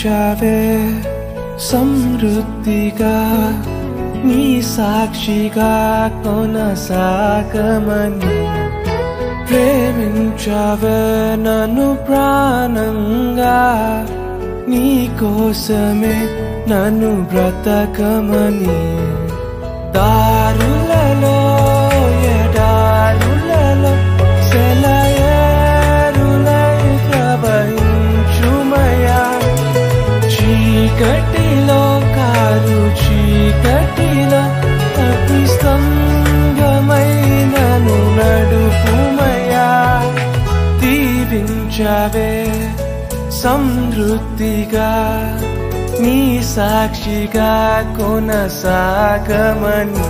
దీవించావే సమృద్ధిగా నీ సాక్షిగా కొనసాగమని ప్రేమించావే నన్ను ప్రాణంగా నీ కోసమే నన్ను బ్రతకమని దారులలో ఎడారులలో సెలయేరులై ప్రవహించుమయా చీకటిలో కారు చీకటిలో అతి స్తంభమై నన్ను నడుపుమయా దీవించావే సమృద్ధిగా నీ సాక్షిగా కొనసాగమని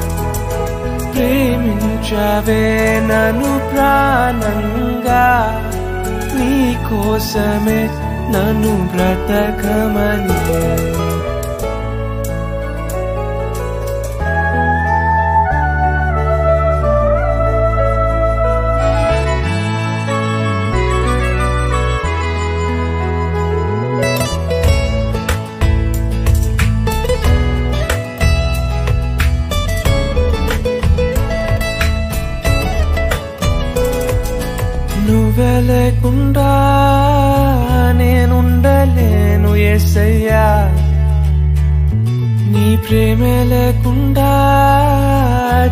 ప్రేమించావే నన్ను ప్రాణంగా నీ కోసమే నన్ను బ్రతకమని నువ్వే లేకుండా నేనుండలేను యేసయ్యా నీ ప్రేమే లేకుండా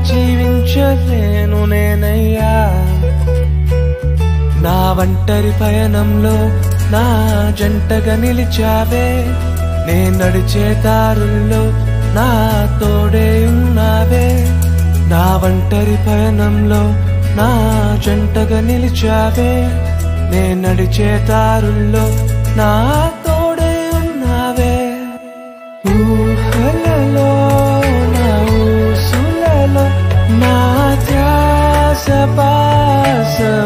జీవించలేను నేనయ్యా నా ఒంటరి పయనంలో నా జంటగా నిలిచావే నే నడిచే దారుల్లో నా తోడే ఉన్నావే నా ఒంటరి పయనంలో నా జంటగా నిలిచావే నే నడిచే దారుల్లో నా తోడే ఉన్నావే ఊహలలో నా ఊసులలో నా ధ్యాస పాసవైనావే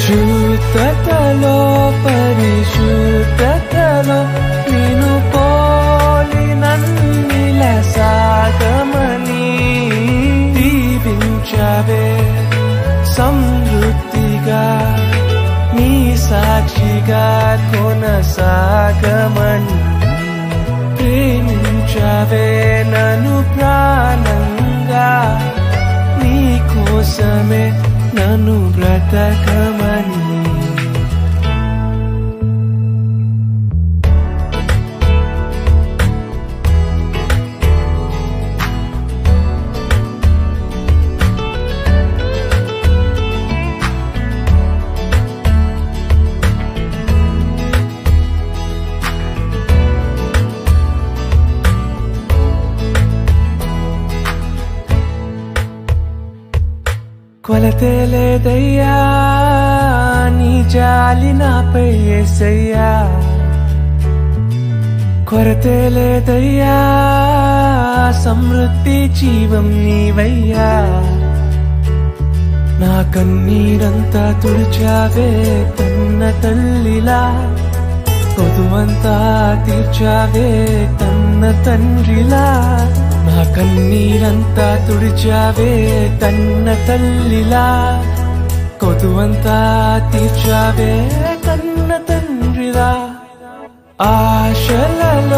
శుద్ధతలో పరిశుద్ధతలో నిన్ను పోలి నన్నిల సాగమని దీవించావే సమృద్ధిగా నీ సాక్షిగా కొనసాగమని ప్రేమించావే నన్ను ప్రాణంగా నీ కోసమే నన్ను బ్రతకమని కొలతే లేదయ్యా నీ జాలి నాపై యేసయ్యా కొరతే లేదయ్యా సమృద్ధి జీవం నీవయ్యా నా కన్నీరంతా తుడిచావే కన్న తల్లిలా కొదువంతా తీర్చావే కన్న తండ్రిలా నా కన్నీరంతా తుడిచావే కన్న తల్లిలా కొదువంతా తీర్చావే కన్న తండ్రిలా ఆశలలో